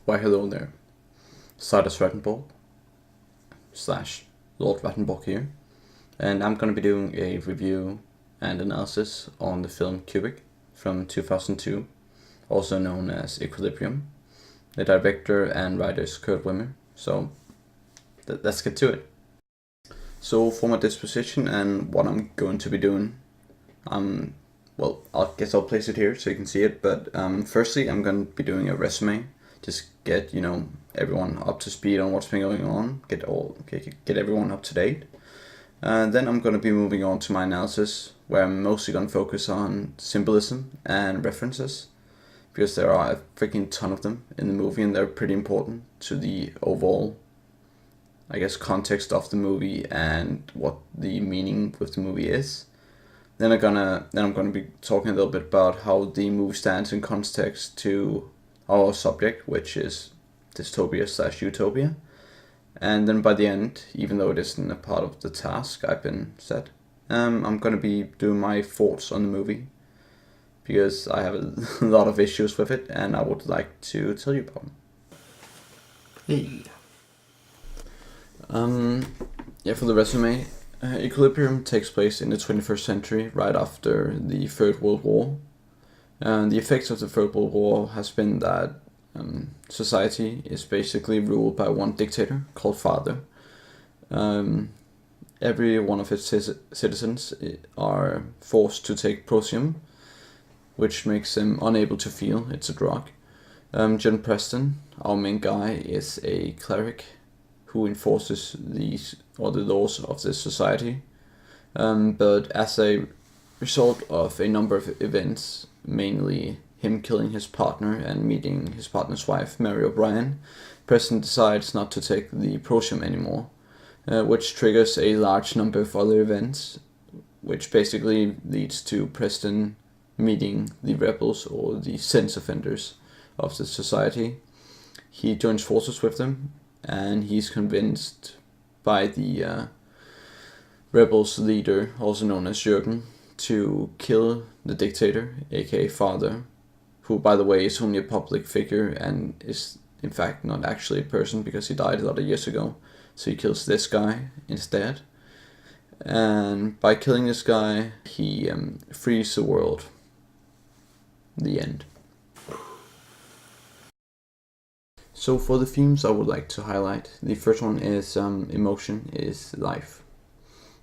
Why hello there, Cyrus Rattenborg / Lord Rattenborg here, and I'm going to be doing a review and analysis on the film Cubic from 2002, also known as Equilibrium. The director and writer is Kurt Wimmer, so let's get to it. So for my disposition and what I'm going to be doing, I guess I'll place it here so you can see it, but firstly I'm going to be doing a resume, just get everyone up to speed on what's been going on, get everyone up to date. Then I'm going to be moving on to my analysis, where I'm mostly going to focus on symbolism and references, because there are a freaking ton of them in the movie and they're pretty important to the overall, I guess, context of the movie and what the meaning with the movie is. Then I'm gonna be talking a little bit about how the movie stands in context to our subject, which is dystopia / utopia. And then by the end, even though it isn't a part of the task I've been set, I'm gonna be doing my thoughts on the movie, because I have a lot of issues with it and I would like to tell you about them. Hey. For the resume, Equilibrium takes place in the 21st century, right after the Third World War. And the effects of the Third World War has been that society is basically ruled by one dictator called Father. Every one of its citizens are forced to take prosium, which makes them unable to feel. It's a drug. John Preston, our main guy, is a cleric who enforces the laws of this society. But as a result of a number of events, mainly him killing his partner and meeting his partner's wife, Mary O'Brien, Preston decides not to take the prosium anymore, which triggers a large number of other events, which basically leads to Preston meeting the rebels or the sense offenders of the society. He joins forces with them, and he's convinced by the rebels leader, also known as Jürgen, to kill the dictator, aka Father, who, by the way, is only a public figure and is in fact not actually a person because he died a lot of years ago. So he kills this guy instead, and by killing this guy he frees the world. The end. So for the themes I would like to highlight, the first one is emotion is life.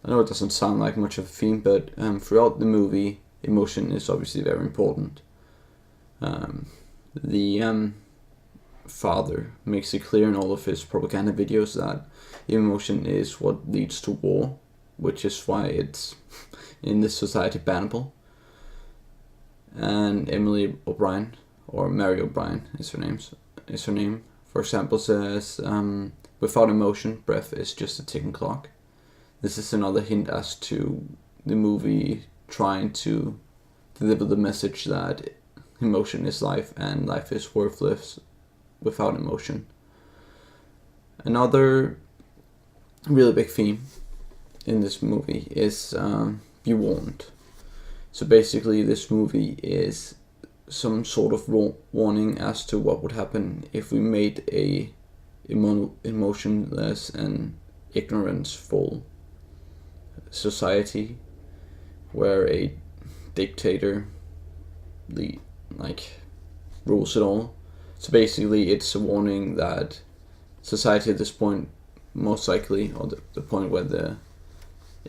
I know it doesn't sound like much of a theme, but throughout the movie, emotion is obviously very important. The father makes it clear in all of his propaganda videos that emotion is what leads to war, which is why it's in this society bannable. And Emily O'Brien, or Mary O'Brien is her name, for example, says, without emotion, breath is just a ticking clock. This is another hint as to the movie trying to deliver the message that emotion is life and life is worthless without emotion. Another really big theme in this movie is be warned. So basically this movie is some sort of warning as to what would happen if we made a emotionless and ignorance-full society where a dictator rules it all. So basically it's a warning that society at this point, most likely, or the point where the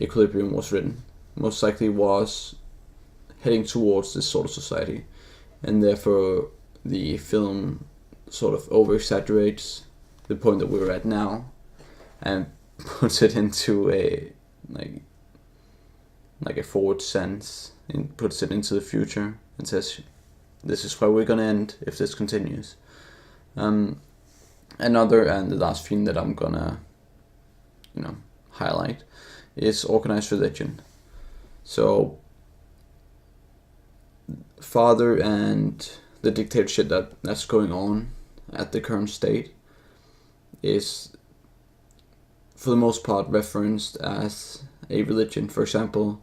Equilibrium was written, most likely was heading towards this sort of society. And therefore the film sort of over-exaggerates the point that we're at now and puts it into a a forward sense, and puts it into the future and says this is where we're gonna end if this continues. Another and the last theme that I'm gonna highlight is organized religion. So Father and the dictatorship that's going on at the current state is for the most part referenced as a religion. For example,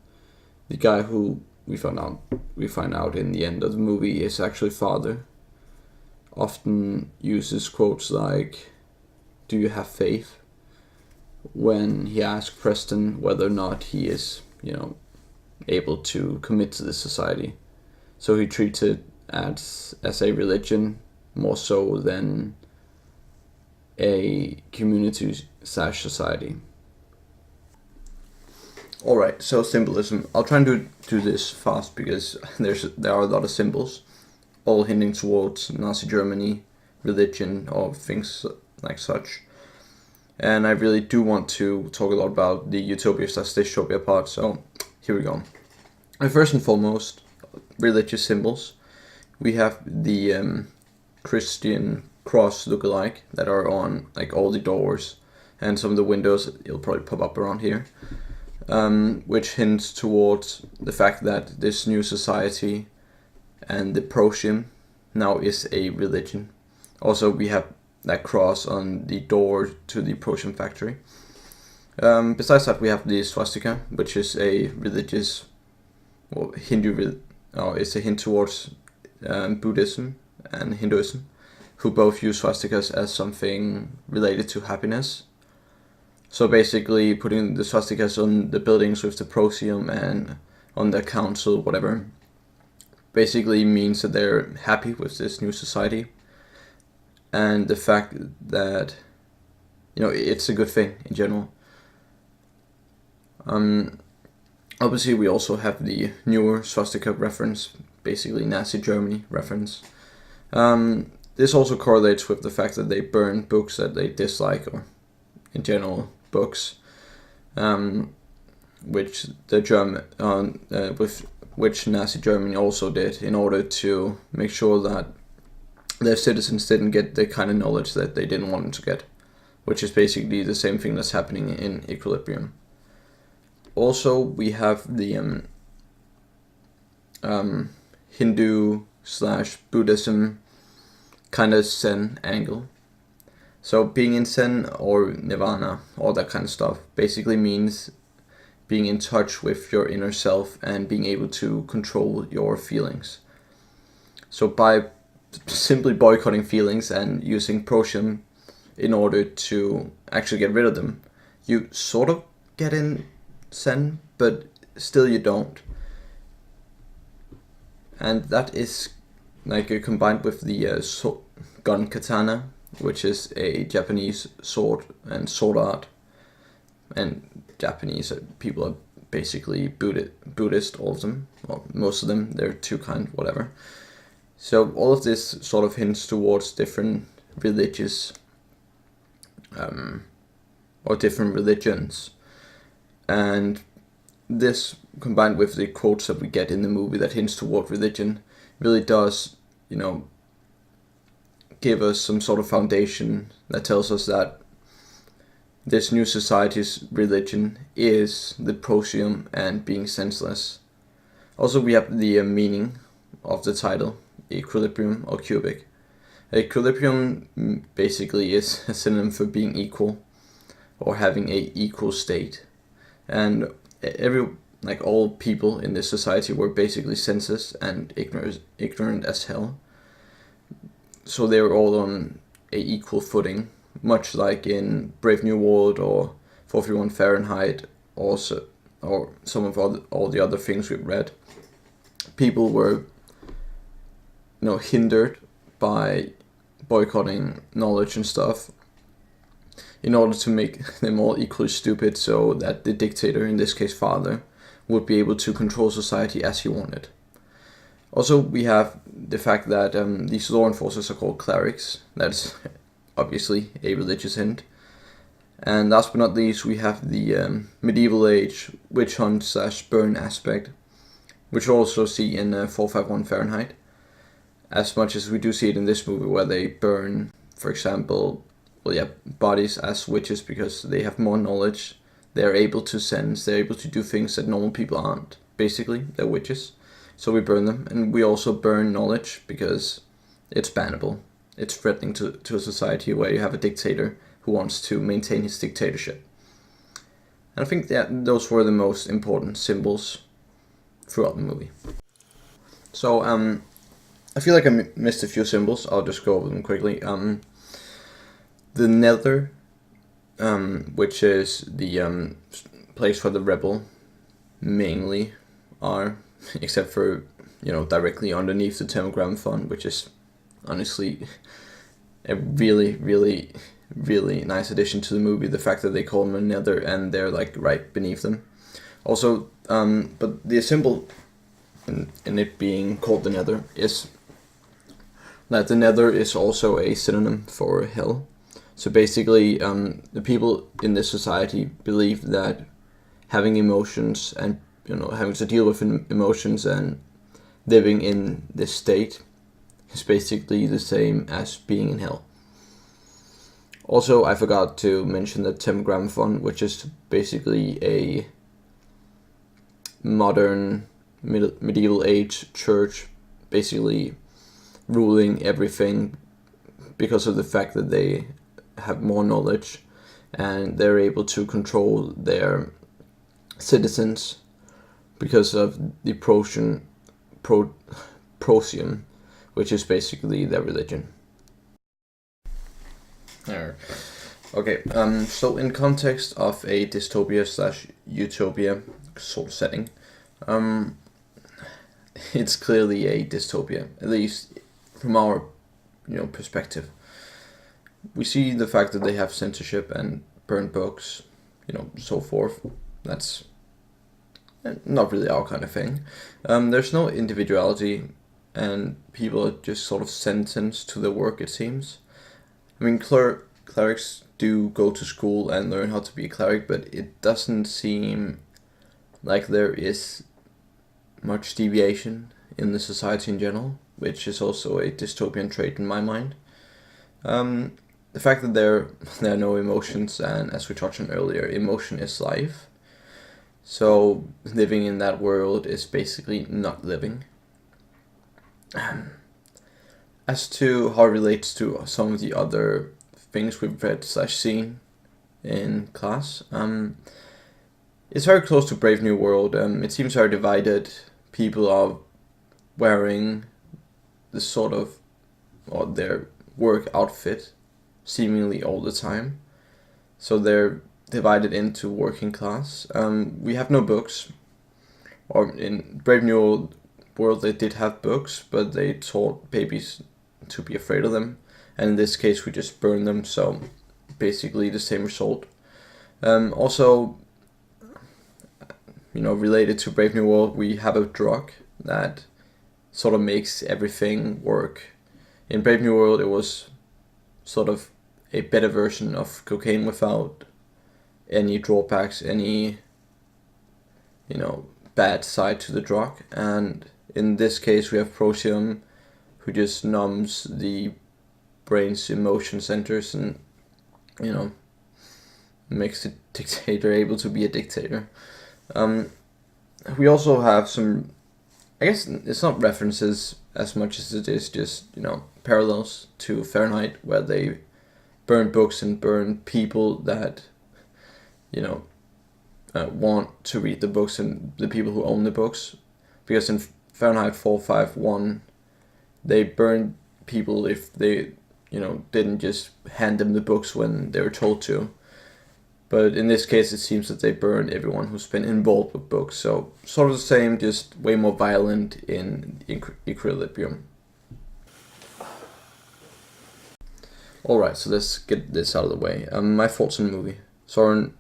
the guy who we find out in the end of the movie is actually Father, often uses quotes like, "Do you have faith?" when he asks Preston whether or not he is, able to commit to this society. So he treats it as a religion more so than a community/society. Alright, so symbolism. I'll try and do this fast because there are a lot of symbols, all hinting towards Nazi Germany, religion, or things like such. And I really do want to talk a lot about the utopia/dystopia part, so here we go. First and foremost, religious symbols. We have the Christian cross look-alike that are on like all the doors and some of the windows. It'll probably pop up around here, which hints towards the fact that this new society and the Protium now is a religion. Also, we have that cross on the door to the Protium factory. Besides that, we have the swastika, which is a religious, it's a hint towards Buddhism and Hinduism, who both use swastikas as something related to happiness. So basically, putting the swastikas on the buildings with the Protium and on the council, whatever, basically means that they're happy with this new society. And the fact that, it's a good thing in general. Obviously, we also have the newer swastika reference, basically Nazi Germany reference. This also correlates with the fact that they burn books that they dislike, or in general books, which which Nazi Germany also did in order to make sure that their citizens didn't get the kind of knowledge that they didn't want them to get, which is basically the same thing that's happening in Equilibrium. Also, we have the Hindu/Buddhism kind of Zen angle. So being in Zen or Nirvana, all that kind of stuff, basically means being in touch with your inner self and being able to control your feelings. So by simply boycotting feelings and using Protium in order to actually get rid of them, you sort of get in Zen, but still you don't. And that is combined with the gun katana, which is a Japanese sword and sword art. And Japanese people are basically Buddhist, all of them, well, most of them. They're two kind, whatever. So all of this sort of hints towards different religious or different religions. And this, combined with the quotes that we get in the movie that hints toward religion, really does, give us some sort of foundation that tells us that this new society's religion is the Protium and being senseless. Also, we have the meaning of the title, equilibrium or cubic. Equilibrium basically is a synonym for being equal or having a equal state. And all people in this society were basically senseless and ignorant as hell. So they were all on a equal footing, much like in Brave New World or 431 Fahrenheit, or some of all the other things we've read. People were, hindered by boycotting knowledge and stuff in order to make them all equally stupid, so that the dictator, in this case father, would be able to control society as he wanted. Also, we have the fact that these law enforcers are called clerics. That's obviously a religious hint. And last but not least, we have the medieval age witch hunt/burn aspect, which we also see in 451 Fahrenheit, as much as we do see it in this movie, where they burn, for example, bodies as witches because they have more knowledge. They're able to sense, they're able to do things that normal people aren't. Basically, they're witches. So we burn them, and we also burn knowledge because it's bannable. It's threatening to a society where you have a dictator who wants to maintain his dictatorship. And I think that those were the most important symbols throughout the movie. So, I feel like I missed a few symbols. I'll just go over them quickly. The nether, which is the place for the rebel, mainly are, except for, directly underneath the Telegram font, which is honestly a really, really, really nice addition to the movie. The fact that they call them a nether and they're like right beneath them. Also, but the symbol in it being called the nether is that the nether is also a synonym for hell. So basically, the people in this society believe that having emotions and having to deal with emotions and living in this state is basically the same as being in hell. Also, I forgot to mention the Telegram font, which is basically a modern medieval age church, basically ruling everything because of the fact that they have more knowledge and they're able to control their citizens because of the Prosium, which is basically their religion. Okay, so in context of a dystopia/utopia sort of setting, it's clearly a dystopia, at least from our perspective. We see the fact that they have censorship and burn books, so forth. That's not really our kind of thing. There's no individuality, and people are just sort of sentenced to their work, it seems. I mean, clerics do go to school and learn how to be a cleric, but it doesn't seem like there is much deviation in the society in general, which is also a dystopian trait in my mind. The fact that there are no emotions, and as we touched on earlier, emotion is life. So living in that world is basically not living. As to how it relates to some of the other things we've read/seen in class, it's very close to Brave New World. It seems very divided. People are wearing the sort of, or their work outfit seemingly all the time. So they're divided into working class. We have no books. Or in Brave New World they did have books, but they taught babies to be afraid of them. And in this case we just burn them, so basically the same result. Also, related to Brave New World, we have a drug that sort of makes everything work. In Brave New World it was sort of a better version of cocaine without any drawbacks, any bad side to the drug. And in this case we have Prosium, who just numbs the brain's emotion centers and makes the dictator able to be a dictator. We also have some, I guess it's not references as much as it is just parallels to Fahrenheit, where they burn books and burn people that want to read the books and the people who own the books. Because in Fahrenheit 451 they burned people if they didn't just hand them the books when they were told to. But in this case it seems that they burned everyone who's been involved with books. So sort of the same, just way more violent in Equilibrium. Alright, so let's get this out of the way. My thoughts on the movie. Son,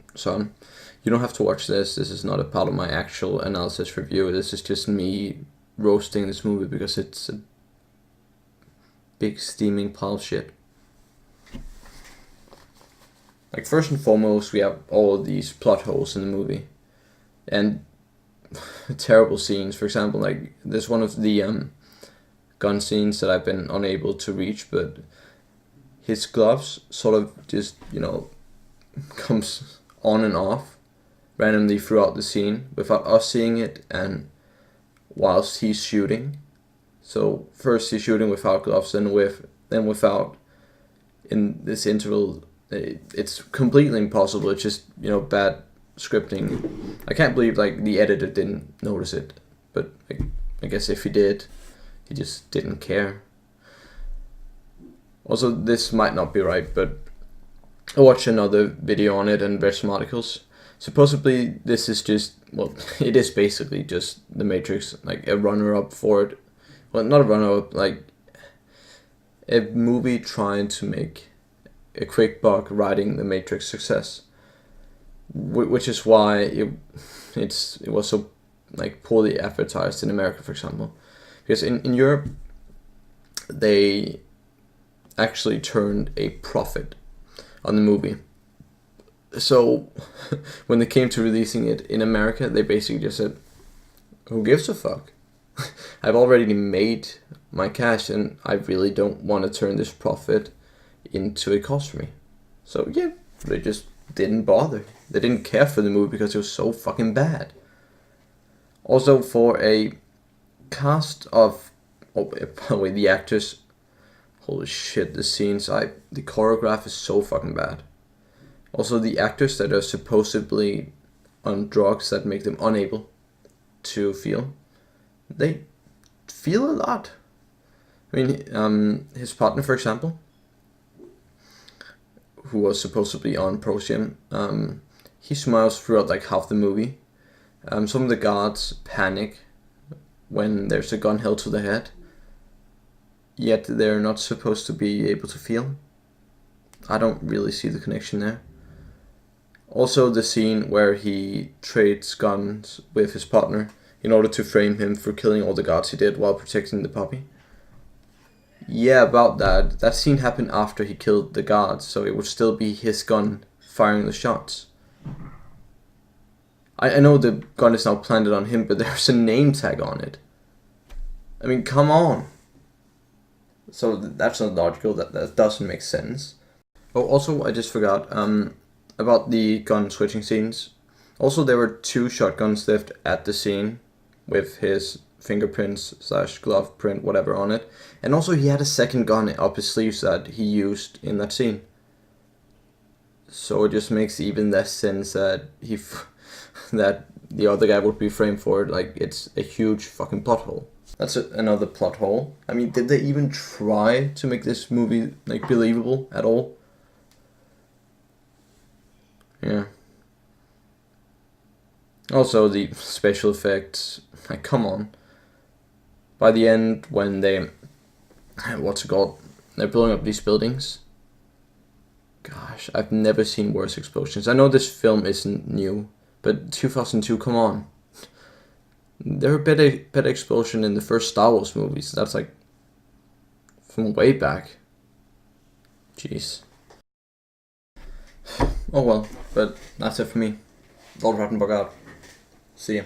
you don't have to watch this. This is not a part of my actual analysis review. This is just me roasting this movie because it's a big steaming pile of shit. Like, first and foremost, we have all of these plot holes in the movie. And terrible scenes. For example, like, there's one of the gun scenes that I've been unable to reach, but his gloves sort of just, comes on and off randomly throughout the scene without us seeing it and whilst he's shooting. So first he's shooting without gloves, then without. In this interval, it's completely impossible. It's just, bad scripting. I can't believe the editor didn't notice it, but I guess if he did, He just didn't care. Also, this might not be right, but I watched another video on it and read some articles. Supposedly, this is just, well, it is basically just The Matrix, like a runner-up for it. Well, not a runner-up, like a movie trying to make a quick buck riding The Matrix success. Which is why it was so like poorly advertised in America, for example. Because in Europe, they actually turned a profit on the movie. So when they came to releasing it in America, they basically just said, who gives a fuck? I've already made my cash and I really don't want to turn this profit into a cost for me. So yeah, they just didn't bother. They didn't care for the movie because it was so fucking bad. Also, for a cast of, by the way, the actors, holy shit, the scenes, the choreograph is so fucking bad. Also, the actors that are supposedly on drugs that make them unable to feel, they feel a lot. I mean, his partner, for example, who was supposedly on Procyon, he smiles throughout like half the movie. Some of the guards panic when there's a gun held to the head, yet they're not supposed to be able to feel. I don't really see the connection there. Also, the scene where he trades guns with his partner in order to frame him for killing all the guards he did while protecting the puppy. Yeah, about that. That scene happened after he killed the guards, so it would still be his gun firing the shots. I know the gun is now planted on him, but there's a name tag on it. I mean, come on. So that's not logical. That doesn't make sense. Oh, also, I just forgot about the gun switching scenes. Also, there were 2 shotguns left at the scene with his fingerprints / glove print, whatever, on it. And also, he had a second gun up his sleeves that he used in that scene. So it just makes even less sense that that the other guy would be framed for it. Like, it's a huge fucking plot hole. That's another plot hole. I mean, did they even try to make this movie like believable at all? Yeah. Also, the special effects, like, come on. By the end, when they, what's it called? They're blowing up these buildings. Gosh, I've never seen worse explosions. I know this film isn't new, but 2002, come on. There were better explosion in the first Star Wars movies. That's like from way back. Jeez. Oh well, but that's it for me. Lord Rattenborg out. See ya.